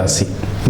ராசி.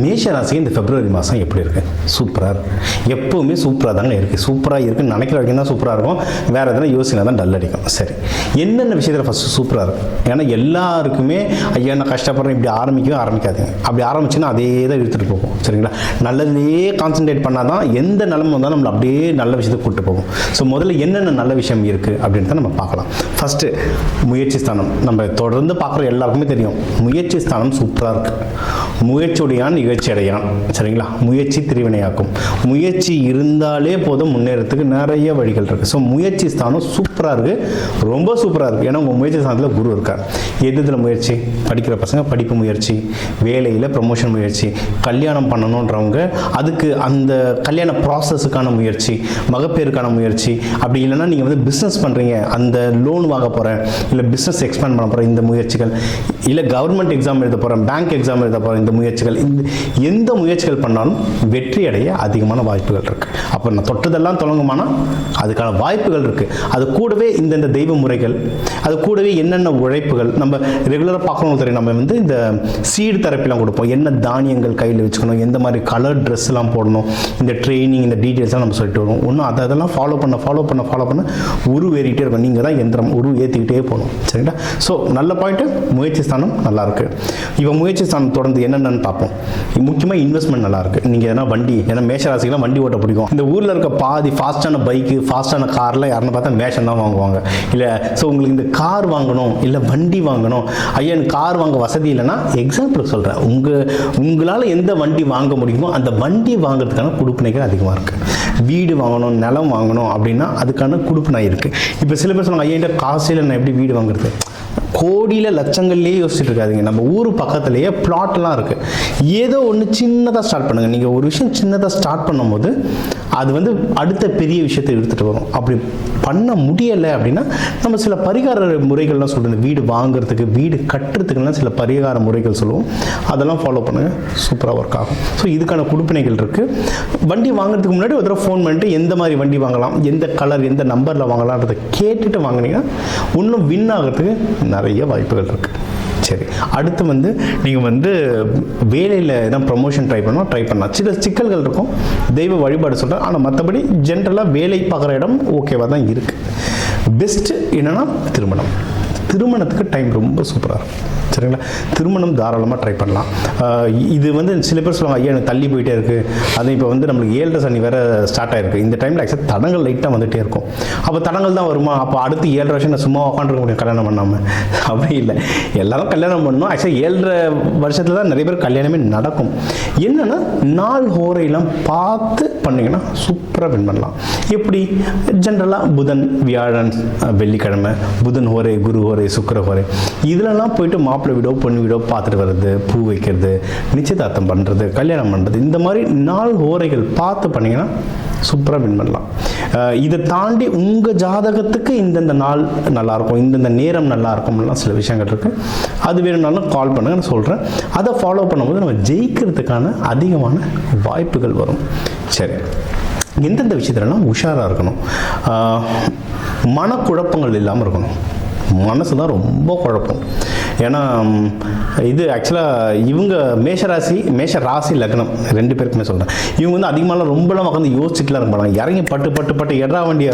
மேஷ ராசிக்கு இந்த பிப்ரவரி மாதம் எப்படி இருக்குது? சூப்பராக இருக்குது. எப்போவுமே சூப்பராக தாங்க இருக்குது. சூப்பராக இருக்குன்னு நினைக்கிற வரைக்கும் தான் சூப்பராக இருக்கும். வேறு எதனா யோசினா தான் டல் அடிக்கும். சரி, என்னென்ன விஷயத்தில் ஃபஸ்ட்டு சூப்பராக இருக்கும்? ஏன்னா எல்லாருக்குமே ஐயா நான் கஷ்டப்படுறேன் இப்படி ஆரம்பிக்கவே ஆரம்பிக்காதுங்க. அப்படி ஆரம்பிச்சுன்னா அதே தான் இழுத்துட்டு போகும். சரிங்களா? நல்லதுலேயே கான்சன்ட்ரேட் பண்ணால் தான் எந்த நிலைமை வந்தாலும் நம்மளை அப்படியே நல்ல விஷயத்தை கூப்பிட்டு போகும். ஸோ முதல்ல என்னென்ன நல்ல விஷயம் இருக்குது அப்படின்னு தான் நம்ம பார்க்கலாம். ஃபஸ்ட்டு முயற்சி ஸ்தானம். நம்ம தொடர்ந்து பார்க்குற எல்லாருக்குமே தெரியும் முயற்சி ஸ்தானம் சூப்பராக இருக்குது. முயற்சியுடையான் நிகழ்ச்சி அடையான். சரிங்களா? முயற்சி திருவினையாக்கும். முயற்சி இருந்தாலே போதும் முன்னேறத்துக்கு நிறைய வழிகள் இருக்குது. ஸோ முயற்சி ஸ்தானம் சூப்பராக இருக்குது, ரொம்ப சூப்பராக இருக்குது. ஏன்னா உங்கள் முயற்சி ஸ்தானத்தில் குரு இருக்கார். எதுல முயற்சி? படிக்கிற பசங்க படிப்பு முயற்சி, வேலையில் ப்ரமோஷன் முயற்சி, கல்யாணம் பண்ணணுன்றவங்க அதுக்கு அந்த கல்யாண ப்ராசஸுக்கான முயற்சி, மகப்பேருக்கான முயற்சி, அப்படி இல்லைன்னா நீங்கள் வந்து பிஸ்னஸ் பண்ணுறீங்க, அந்த லோன் வாங்க போகிறேன், இல்லை பிஸ்னஸ் எக்ஸ்பேண்ட் பண்ண போகிறேன், இந்த முயற்சிகள், இல்லை கவர்மெண்ட் எக்ஸாம் எழுத போகிறேன், பேங்க் எக்ஸாம் எழுத போகிறேன், இந்த முயற்சிகள், எந்த முயற்சிகள் பண்ணாலும் வெற்றி அடைய அதிகமான வாய்ப்புகள் இருக்குது. அப்போ நான் தொட்டதெல்லாம் தொடங்குமானா அதுக்கான வாய்ப்புகள் இருக்குது. அது கூடவே இந்தந்த தெய்வ முறைகள், அது கூடவே என்னென்ன உழைப்புகள் நம்ம ரெகுலராக பார்க்கணும் தெரியும். நம்ம வந்து இந்த சீடு தெரப்பிலாம் கொடுப்போம். என்ன தானியங்கள் கையில் வச்சுக்கணும், எந்த மாதிரி கலர் ட்ரெஸ்லாம் போடணும், இந்த ட்ரைனிங், இந்த டீட்டெயில்ஸ்லாம் நம்ம சொல்லிட்டு வருவோம். ஒன்றும் அதெல்லாம் ஃபாலோ பண்ண உருவேறிக்கிட்டே இருக்கும். நீங்கள் தான் எந்திரம் ஏற்றிக்கிட்டே போகணும். சரிங்களா? ஸோ நல்ல பாயிண்ட்டு, முயற்சி ஸ்தானம் நல்லாயிருக்கு. இப்போ முயற்சி ஸ்தானம் தொடர்ந்து என்னென்னு பார்ப்போம். முக்கியமாக இன்வெஸ்ட்மெண்ட் நல்லாயிருக்கு. நீங்கள் எதனா வண்டி, ஏன்னா மேஷராசிக்கெலாம் வண்டி ஓட்ட பிடிக்கும். இந்த ஊரில் இருக்க பாதி ஃபாஸ்ட்டான பைக்கு, ஃபாஸ்ட்டான கார்லாம் யாருன்னு பார்த்தா மேஷம் தான் வாங்குவாங்க. இல்லை ஸோ உங்களுக்கு இந்த கார் வாங்கணும், இல்லை வண்டி வாங்கணும், ஐயா எனக்கு கார் வாங்க வசதி இல்லைன்னா எக்ஸாம்பிளுக்கு சொல்கிறேன், உங்களால் எந்த வண்டி வாங்க முடியுமோ அந்த வண்டி வாங்குறதுக்கான கொடுப்பினைகள் அதிகமாக இருக்குது. வீடு வாங்கணும், நிலம் வாங்கணும் அப்படின்னா அதுக்கான கொடுப்பினை இருக்குது. இப்போ சில பேர் சொல்லுவாங்க ஐயா காசில் நான் எப்படி வீடு வாங்குறது? கோடியில் லட்சங்கள்லேயே யோசிச்சுட்டு இருக்காதிங்க. நம்ம ஊர் பக்கத்துலேயே பிளாட்லாம் இருக்குது. ஏதோ ஒன்று சின்னதாக ஸ்டார்ட் பண்ணுங்கள். நீங்கள் ஒரு விஷயம் சின்னதாக ஸ்டார்ட் பண்ணும்போது அது வந்து அடுத்த பெரிய விஷயத்தை எடுத்துகிட்டு வரும். அப்படி பண்ண முடியலை அப்படின்னா நம்ம சில பரிகார முறைகள்லாம் சொல்லுங்கள். வீடு வாங்குறதுக்கு, வீடு கட்டுறதுக்குலாம் சில பரிகார முறைகள் சொல்லுவோம். அதெல்லாம் ஃபாலோ பண்ணுங்கள், சூப்பராக ஒர்க் ஆகும். ஸோ இதுக்கான கொடுப்பினைகள் இருக்குது. வண்டி வாங்குறதுக்கு முன்னாடி ஒரு தடவை ஃபோன் பண்ணிட்டு எந்த மாதிரி வண்டி வாங்கலாம், எந்த கலர், எந்த நம்பரில் வாங்கலான்றதை கேட்டுட்டு வாங்கினீங்கன்னா இன்னும் வின் ஆகிறதுக்கு நிறைய வாய்ப்புகள் இருக்குது. சரி, அடுத்து வந்து நீங்கள் வந்து வேலையில் எதாவது ப்ரமோஷன் ட்ரை பண்ணலாம். சில சிக்கல்கள் இருக்கும், தெய்வ வழிபாடு சொல்கிறேன். ஆனால் மற்றபடி ஜென்ரலாக வேலை பார்க்குற இடம் ஓகேவாக தான் இருக்குது. பெஸ்ட்டு என்னென்னா திருமணத்துக்கு டைம் ரொம்ப சூப்பராக இருக்கும். சரிங்களா? திருமணம் தாராளமாக ட்ரை பண்ணலாம். இது வந்து சில பேர் சொல்லுவாங்க ஐயா எனக்கு தள்ளி போயிட்டே இருக்குது, அது இப்போ வந்து நம்மளுக்கு 7 சனி வேறு ஸ்டார்ட் ஆகிருக்கு. இந்த டைமில் ஆக்சுவலாக தடங்கள் லைட்டாக வந்துகிட்டே இருக்கும். அப்போ தடங்கள் தான் வருமா? அப்போ அடுத்து 7 வருஷம் நான் சும்மா உட்காந்துருக்க முடியும் கல்யாணம் பண்ணாமல்? அப்படி இல்லை, எல்லாரும் கல்யாணம் பண்ணணும். ஆக்சுவலாக 7 வருஷத்தில் தான் நிறைய பேர் கல்யாணமே நடக்கும். என்னென்னா நாள் ஹோரையெல்லாம் பார்த்து பண்ணிங்கன்னா சூப்பராக வின் பண்ணலாம். எப்படி? ஜென்ரலாக புதன், வியாழன், வெள்ளிக்கிழமை, புதன் ஹோரை, குரு ஹோரை, சுக்கிர ஹோரை, இதிலெல்லாம் போயிட்டு மாப்பிள்ளை வீடோ பொண்ணு வீடோ பார்த்துட்டு வர்றது, பூ வைக்கிறது, நிச்சயதார்த்தம் பண்ணுறது, கல்யாணம் பண்ணுறது, இந்த மாதிரி நாள் ஹோரைகள் பார்த்து பண்ணிங்கன்னா சூப்பராக வின் பண்ணலாம். இதை தாண்டி உங்கள் ஜாதகத்துக்கு இந்தந்த நாள் நல்லாயிருக்கும், இந்தந்த நேரம் நல்லாயிருக்கும்லாம் சில விஷயங்கள் இருக்குது. அது வேணும்னாலும் கால் பண்ணுங்க, நான் சொல்கிறேன். அதை ஃபாலோ பண்ணும்போது நம்ம ஜெயிக்கிறதுக்கான அதிகமான வாய்ப்புகள் வரும். சரி, எந்தெந்த விஷயத்துலலாம் உஷாராக இருக்கணும்? மனக்குழப்பங்கள் இல்லாமல் இருக்கணும். மனசு தான் ரொம்ப குழப்பம். ஏன்னா இது ஆக்சுவலாக இவங்க மேஷ ராசி லக்னம் 2 பேருக்குமே சொல்கிறேன். இவங்க வந்து அதிகமாகலாம் ரொம்பலாம் உட்காந்து யோசிச்சுட்டுலாம் இருப்பாங்க. இறங்கி பட்டு எடா வண்டியை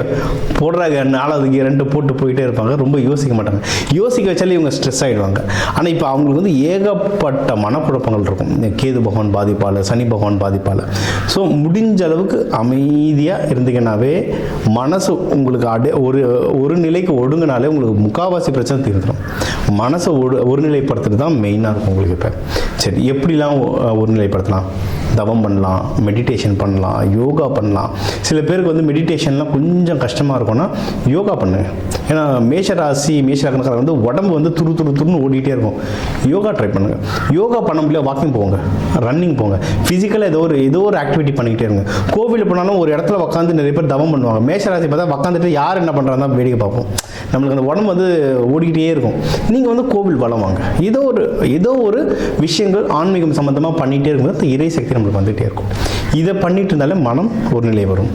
போடுறாங்க, 4வது 2 போட்டு போயிட்டே இருப்பாங்க. ரொம்ப யோசிக்க மாட்டாங்க. யோசிக்க வச்சாலே இவங்க ஸ்ட்ரெஸ் ஆகிடுவாங்க. ஆனால் இப்போ அவங்களுக்கு வந்து ஏகப்பட்ட மனக்குழப்பங்கள் இருக்கும். கேது பகவான் பாதிப்பால், சனி பகவான் பாதிப்பால். ஸோ முடிஞ்ச அளவுக்கு அமைதியாக இருந்தீங்கன்னாவே மனசு உங்களுக்கு ஒரு நிலைக்கு ஒடுங்கினாலே உங்களுக்கு முக்கால்வாசி பிரச்சனை தீர்ந்துடும். மனசை ஒருநிலைப்படுத்துறது தான் மெயினாக இருக்கும் உங்களுக்கு. இப்போ சரி, எப்படிலாம் ஒருநிலைப்படுத்தலாம்? தவம் பண்ணலாம், மெடிடேஷன் பண்ணலாம், யோகா பண்ணலாம். சில பேருக்கு வந்து மெடிடேஷன்லாம் கொஞ்சம் கஷ்டமாக இருக்கும்னா யோகா பண்ணுங்க. ஏன்னா மேஷராசிக்காரங்க வந்து உடம்பு வந்து துருன்னு ஓடிட்டே இருக்கும். யோகா ட்ரை பண்ணுங்க. யோகா பண்ண முடியல, வாக்கிங் போங்க, ரன்னிங் போங்க, ஃபிசிக்கலாக ஏதோ ஒரு ஆக்டிவிட்டி பண்ணிக்கிட்டே இருங்க. கோவில் போனாலும் ஒரு இடத்துல உட்காந்து நிறைய பேர் தவம் பண்ணுவாங்க. மேஷராசி பார்த்தா உட்காந்துட்டு யார் என்ன பண்ணுறாங்க தான் வேடிக்கை பார்ப்போம். நம்மளுக்கு அந்த உடம்பு வந்து ஓடிக்கிட்டே இருக்கும். நீங்கள் வந்து கோவில் வளம் வாங்க. ஏதோ ஒரு விஷயங்கள் ஆன்மீகம் சம்மந்தமாக பண்ணிகிட்டே இருக்கும்போது இறை சக்தி நம்மளுக்கு வந்துகிட்டே இருக்கும். இதை பண்ணிட்டு இருந்தாலே மனம் ஒரு நிலை வரும்.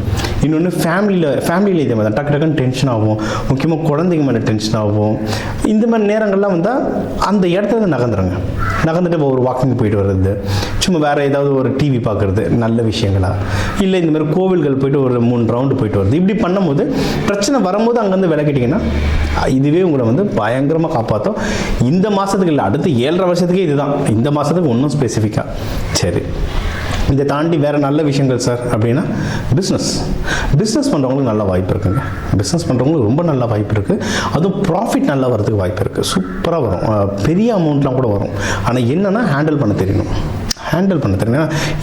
இன்னொன்று ஃபேமிலியில் இதே மாதிரி டக்கு டக்குன்னு டென்ஷன் ஆகும், முக்கியமாக குழந்தைங்க மேலே டென்ஷன் ஆகும். இந்த மாதிரி நேரங்கள்லாம் வந்தால் அந்த இடத்துல நகர்ந்துட்டு ஒரு வாக்கிங் போயிட்டு வர்றது, சும்மா வேறு ஏதாவது ஒரு டிவி பார்க்குறது, நல்ல விஷயங்களா இல்லை இந்த மாதிரி கோவில்கள் போயிட்டு ஒரு 3 ரவுண்டு போயிட்டு வருது. இப்படி பண்ணும்போது பிரச்சனை வரும்போது அங்கேருந்து விலகிட்டிங்கன்னா இதுவே உங்களை வந்து பயங்கரமாக காப்பாற்றும். இந்த மாதத்துக்கு இல்லை, அடுத்து 7.5 வருஷத்துக்கே இதுதான். இந்த மாதத்துக்கு ஒன்றும் ஸ்பெசிஃபிக்காக. சரி, இதை தாண்டி வேறு நல்ல விஷயங்கள் சார் அப்படின்னா பிஸ்னஸ் பண்ணுறவங்களுக்கு நல்ல வாய்ப்பு இருக்குங்க. பிஸ்னஸ் பண்ணுறவங்களுக்கு ரொம்ப நல்ல வாய்ப்பு இருக்குது. அதுவும் ப்ராஃபிட் நல்லா வரதுக்கு வாய்ப்பு இருக்குது. சூப்பராக வரும், பெரிய அமௌண்ட்லாம் கூட வரும். ஆனால் என்னென்னா ஹேண்டில் பண்ண தெரியணும்.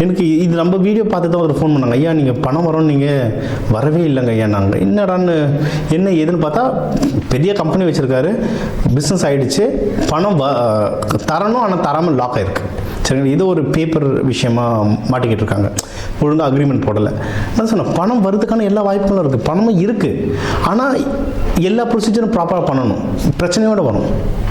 எனக்கு இது நம்ம வீடியோ பார்த்து தான் ஒரு ஃபோன் பண்ணாங்க, ஐயா நீங்கள் பணம் வரோன்னு நீங்கள் வரவே இல்லைங்க ஐயா. நாங்கள் என்னடான்னு என்ன ஏதுன்னு பார்த்தா பெரிய கம்பெனி வச்சுருக்காரு, பிஸ்னஸ் ஆகிடுச்சு, பணம் தரணும் ஆனால் தராமல் லாக் ஆகிருக்கு. சரிங்களா, இது ஒரு பேப்பர் விஷயமா மாட்டிக்கிட்டு இருக்காங்க, ஒழுங்காக அக்ரிமெண்ட் போடலை. நான் சொன்னேன் பணம் வரதுக்கான எல்லா வாய்ப்புகளும் இருக்குது, பணமும் இருக்குது. ஆனால் எல்லா ப்ரொசீஜரும் ப்ராப்பராக பண்ணணும். பிரச்சனையோடு வரும்,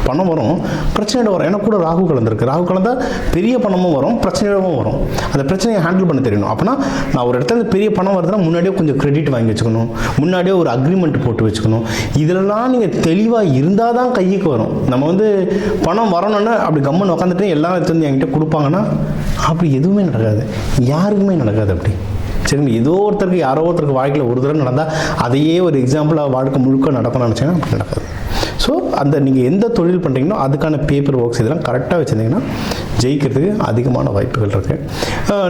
பணம் வரும், பிரச்சனையோட வரும். ஏன்னா கூட ராகு கலந்துருக்கு. ராகு கலந்தால் பெரிய பணமும் வரும், பிரச்சனையோடவும் வரும். அந்த பிரச்சனையை ஹேண்டில் பண்ண தெரியணும். அப்படின்னா நான் ஒரு இடத்துல பெரிய பணம் வருதுன்னா முன்னாடியே கொஞ்சம் கிரெடிட் வாங்கி வச்சுக்கணும், முன்னாடியே ஒரு அக்ரிமெண்ட் போட்டு வச்சுக்கணும். இதிலெல்லாம் நீங்கள் தெளிவாக இருந்தால் தான் கைக்கு வரும். நம்ம வந்து பணம் வரணும்னா அப்படி கம்மன் உட்காந்துட்டு எல்லாம் எடுத்து வந்து என்கிட்ட கொடுப்பாங்கன்னா அப்படி எதுவுமே நடக்காது, யாருக்குமே நடக்காது. அப்படி சரிங்க, ஏதோ ஒருத்தருக்கு யாரோ ஒருத்தருக்கு வாழ்க்கையில் ஒரு தடவை நடந்தால் அதையே ஒரு எக்ஸாம்பிளாக வாழ்க்கை முழுக்க நடக்கணும்னு நினச்சிங்கன்னா அப்படி நடக்காது. ஸோ அந்த நீங்கள் எந்த தொழில் பண்ணுறீங்களோ அதுக்கான பேப்பர் ஒர்க்ஸ் இதெல்லாம் கரெக்டாக வச்சுருந்தீங்கன்னா ஜெயிக்கிறதுக்கு அதிகமான வாய்ப்புகள் இருக்குது.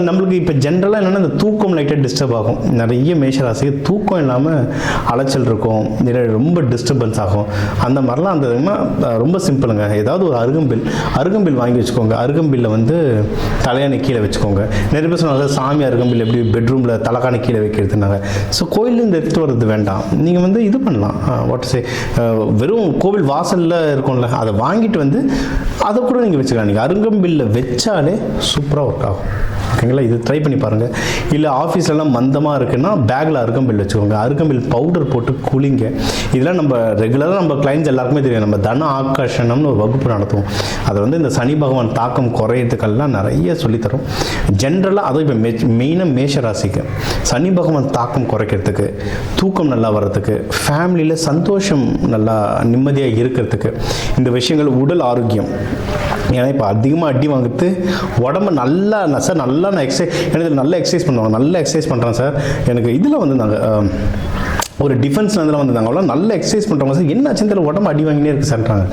நம்மளுக்கு இப்போ ஜென்ரலாக என்னென்னா இந்த தூக்கம் லைட்டாக டிஸ்டர்ப் ஆகும். நிறைய மேஷராசிக்கு தூக்கம் இல்லாமல் அலைச்சல் இருக்கும், ரொம்ப டிஸ்டர்பன்ஸ் ஆகும். அந்த மாதிரிலாம் அந்த ரொம்ப சிம்பிளுங்க. ஏதாவது ஒரு அருகம்பில் வாங்கி வச்சுக்கோங்க. அருகம்பில்ல வந்து தலையாணி கீழே வச்சுக்கோங்க. நிறைய பேர் சொன்னாங்க சாமி அருகம்பில் எப்படி பெட்ரூமில் தலைக்காணி கீழே வைக்கிறதுனாங்க. ஸோ கோயிலேருந்து எடுத்துகிட்டு வர்றது வேண்டாம். நீங்கள் வந்து இது பண்ணலாம், வெறும் கோவில் வாசலில் இருக்கும்ல அதை வாங்கிட்டு வந்து அதை கூட நீங்கள் வச்சுக்கலாம். நீங்கள் அருகம்பில்ல வச்சாலே சூப்பராக ஒர்க் ஆகும். ஓகேங்களா, இது ட்ரை பண்ணி பாருங்கள். இல்லை ஆஃபீஸ்லாம் மந்தமாக இருக்குன்னா பேக்கில் அருகம்பில் வச்சுக்கோங்க. அருகம்பில் பவுடர் போட்டு குளிங்க. இதெல்லாம் நம்ம ரெகுலராக நம்ம கிளைண்ட்ஸ் எல்லாருக்குமே தெரியும். நம்ம தன ஆகர்ஷணம்னு ஒரு வகுப்பு நடத்துவோம். அதை வந்து இந்த சனி பகவான் தாக்கம் குறையிறதுக்கெல்லாம் நிறைய சொல்லித்தரும். ஜென்ரலாக அதுவும் இப்போ மெயினாக மேஷராசிக்கு சனி பகவான் தாக்கம் குறைக்கிறதுக்கு, தூக்கம் நல்லா வர்றதுக்கு, ஃபேமிலியில் சந்தோஷம் நல்லா நிம்மதியாக இருக்கிறதுக்கு, இந்த விஷயங்கள், உடல் ஆரோக்கியம். ஏன்னா இப்போ அதிகமாக அடி வாங்குறது உடம்பு நல்லா சார் நல்லா நான் எனக்கு நல்லா எக்ஸசைஸ் பண்ணுவாங்க, நல்லா எக்ஸசைஸ் பண்ணுறேன் சார், எனக்கு இதில் வந்து நாங்கள் ஒரு டிஃபென்ஸ் இதில் வந்திருந்தாங்க, அவ்வளோ நல்ல எக்ஸசைஸ் பண்ணுறவங்க சார் என்ன சிந்தனை உடம்பு அடி வாங்கினே இருக்குது சார்ன்றாங்க.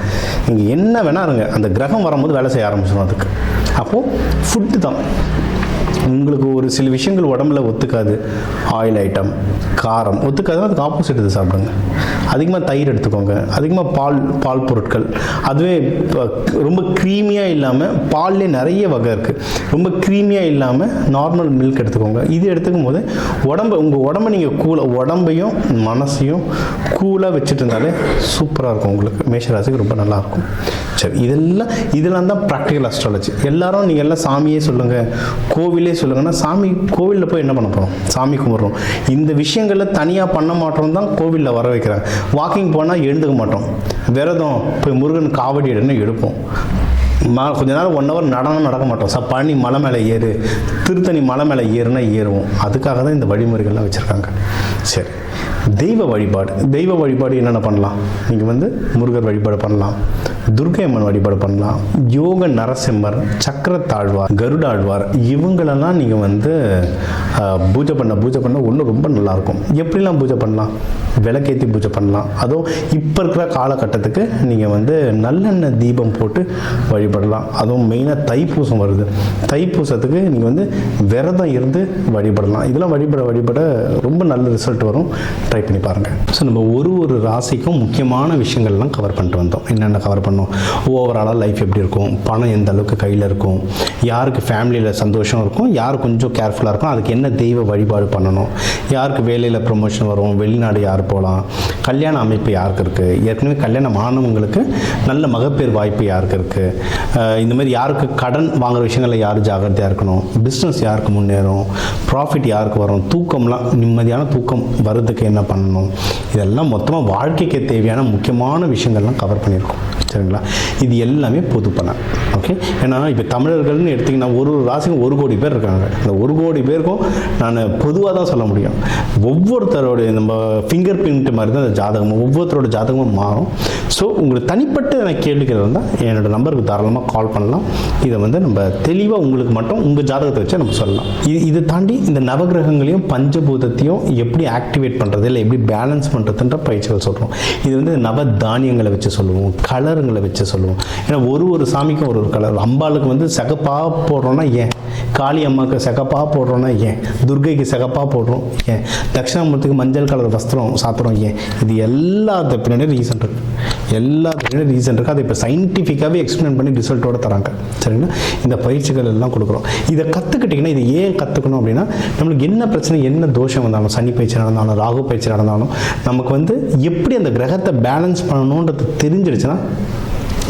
நீங்கள் என்ன வேணா இருங்க, அந்த கிரகம் வரும்போது வேலை செய்ய ஆரம்பிச்சிடும். அதுக்கு அப்போது ஃபுட்டு தான் உங்களுக்கு ஒரு சில விஷயங்கள் உடம்புல ஒத்துக்காது. ஆயில் ஐட்டம், காரம் ஒத்துக்காதுன்னா அதுக்கு ஆப்போசிட் இது சாப்பிடுங்க. அதிகமாக தயிர் எடுத்துக்கோங்க, அதிகமாக பால் பொருட்கள். அதுவே ரொம்ப க்ரீமியாக இல்லாமல், பால்லே நிறைய வகை இருக்குது, ரொம்ப க்ரீமியாக இல்லாமல் நார்மல் மில்க் எடுத்துக்கோங்க. இது எடுத்துக்கும் போது உங்கள் உடம்பை நீங்கள் உடம்பையும் மனசையும் கூலாக வச்சுட்டு இருந்தாலே சூப்பராக இருக்கும். உங்களுக்கு மேஷராசிக்கு ரொம்ப நல்லாயிருக்கும். சரி, இதெல்லாம் தான் ப்ராக்டிக்கல் அஸ்ட்ராலஜி. எல்லாரும் நீங்கள் எல்லாம் சாமியே சொல்லுங்கள், கோவிலே சொல்லுங்கன்னா சாமி கோவிலில் போய் என்ன பண்ண போகிறோம்? சாமி கும்பிட்றோம். இந்த விஷயங்களில் தனியாக பண்ண மாட்டோம் தான் கோவிலில் வர வைக்கிறாங்க. வாக்கிங் போனால் எழுந்துக்க மாட்டோம், விரதம் போய் முருகன் காவடி எடுன்னு எடுப்போம். கொஞ்ச நேரம் 1 hour நடக்க மாட்டோம். பழனி மலை மேலே ஏறு, திருத்தணி மலை மேலே ஏறுனா ஏறுவோம். அதுக்காக தான் இந்த வழிமுறைகள்லாம் வச்சுருக்காங்க. சரி, தெய்வ வழிபாடு என்னென்ன பண்ணலாம்? நீங்கள் வந்து முருகர் வழிபாடு பண்ணலாம், துர்க்கை அம்மன் வழிபாடு பண்ணலாம், யோக நரசிம்மர், சக்கரத்தாழ்வார், கருடாழ்வார், இவங்களெல்லாம் நீங்கள் வந்து பூஜை பண்ண ஒன்று ரொம்ப நல்லாயிருக்கும். எப்படிலாம் பூஜை பண்ணலாம்? விளக்கேற்றி பூஜை பண்ணலாம். அதுவும் இப்போ இருக்கிற காலகட்டத்துக்கு நீங்கள் வந்து நல்லெண்ணெய் தீபம் போட்டு வழிபடலாம். அதுவும் மெயினாக தைப்பூசம் வருது, தைப்பூசத்துக்கு நீங்கள் வந்து விரதம் இருந்து வழிபடலாம். இதெல்லாம் வழிபட ரொம்ப நல்ல ரிசல்ட் வரும். ட்ரை பண்ணி பாருங்கள். ஸோ நம்ம ஒரு ராசிக்கும் முக்கியமான விஷயங்கள்லாம் கவர் பண்ணிட்டு வந்தோம். என்னென்ன கவர் பண்ணோம்? ஓவராலாக லைஃப் எப்படி இருக்கும், பணம் எந்த அளவுக்கு கையில் இருக்கும், யாருக்கு ஃபேமிலியில் சந்தோஷம் இருக்கும், யார் கொஞ்சம் கேர்ஃபுல்லாக இருக்கும், அதுக்கு என்ன தெய்வ வழிபாடு பண்ணணும், யாருக்கு வேலையில் ப்ரொமோஷன் வரும், வெளிநாடு யார் போகலாம், கல்யாண அமைப்பு யாருக்கு இருக்குது, ஏற்கனவே கல்யாணம் ஆனவங்களுக்கு நல்ல மகப்பேறு வாய்ப்பு யாருக்கு இருக்குது, இந்த மாதிரி யாருக்கு கடன் வாங்குகிற விஷயங்களில் யார் ஜாகிரதையாக இருக்கணும், பிஸ்னஸ் யாருக்கு முன்னேறும், ப்ராஃபிட் யாருக்கு வரும், தூக்கம்லாம் நிம்மதியான தூக்கம் வருதுக்கு என்ன பண்ணணும், இதெல்லாம் மொத்தமாக வாழ்க்கைக்கு தேவையான முக்கியமான விஷயங்கள்லாம் கவர் பண்ணியிருக்கோம். சரிங்களா? இது எல்லாமே பொது பலன். ஓகே, ஏன்னா இப்போ தமிழர்கள்னு எடுத்திங்கன்னா ஒரு ராசிக்கும் 1 கோடி பேர் இருக்காங்க. அந்த 1 கோடி பேருக்கும் நான் பொதுவாக தான் சொல்ல முடியும். ஒவ்வொருத்தரோடைய நம்ம ஃபிங்கர் பிரிண்ட் மாதிரி தான் அந்த ஜாதகமும் ஒவ்வொருத்தரோட ஜாதகமும் மாறும். ஸோ உங்களுக்கு தனிப்பட்ட எனக்கு கேள்விகள் இருந்தால் என்னோட நம்பருக்கு தாராளமாக கால் பண்ணலாம். இதை நம்ம தெளிவாக உங்களுக்கு மட்டும் உங்கள் ஜாதகத்தை வச்சு நம்ம சொல்லலாம். இதை தாண்டி இந்த நவகிரகங்களையும் பஞ்சபூதத்தையும் எப்படி ஆக்டிவேட் பண்ணுறது, இல்லை எப்படி பேலன்ஸ் பண்ணுறதுன்ற பயிற்சிகள் சொல்கிறோம். இது நவ தானியங்களை வச்சு சொல்லுவோம், கலருங்களை வச்சு சொல்லுவோம். ஏன்னா ஒரு சாமிக்கும் ஒரு கலர். அம்பாளுக்கு சிகப்பாக போடுறோன்னா ஏன், காளி அம்மாவுக்கு சிகப்பாக போடுறோன்னா ஏன், துர்கைக்கு சிகப்பாக போடுறோம் ஏன், தட்சிணாமூர்த்திக்கு மஞ்சள் கலர் வஸ்திரம் சாப்பிட்றோம் ஏன், இது எல்லாத்த பின்னாடி ரீசன் இருக்குது. அதை இப்போ சயின்டிஃபிக்காகவே எக்ஸ்பிளைன் பண்ணி ரிசல்ட்டோட தராங்க. சரிங்களா? இந்த பயிற்சிகள் எல்லாம் கொடுக்குறோம். இதை கற்றுக்கிட்டிங்கன்னா, இது ஏன் கற்றுக்கணும் அப்படின்னா, நம்மளுக்கு என்ன பிரச்சனை, என்ன தோஷம் வந்தாலும், சனி பயிற்சி நடந்தாலும், ராகு பயிற்சி நடந்தாலும், நமக்கு எப்படி அந்த கிரகத்தை பேலன்ஸ் பண்ணணுன்றது தெரிஞ்சிடுச்சுன்னா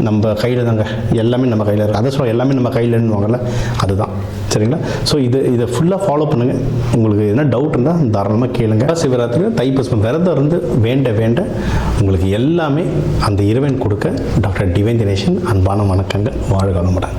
நம்ம கையில் தாங்க, எல்லாமே நம்ம கையில் இருக்குது. அதை சொல்ல எல்லாமே நம்ம கையில்னுவாங்கல்ல, அதுதான். சரிங்களா? ஸோ இதை ஃபுல்லாக ஃபாலோ பண்ணுங்கள். உங்களுக்கு எதனா டவுட் இருந்தால் தாராளமாக கேளுங்க. சிவராத்திரி தைப்பூசம் விரதம் இருந்து வேண்ட உங்களுக்கு எல்லாமே அந்த இறைவன் கொடுக்க டாக்டர் டிவைன் தினேஷன் அன்பான வணக்கங்கள். வாழ்க வளமுடன்.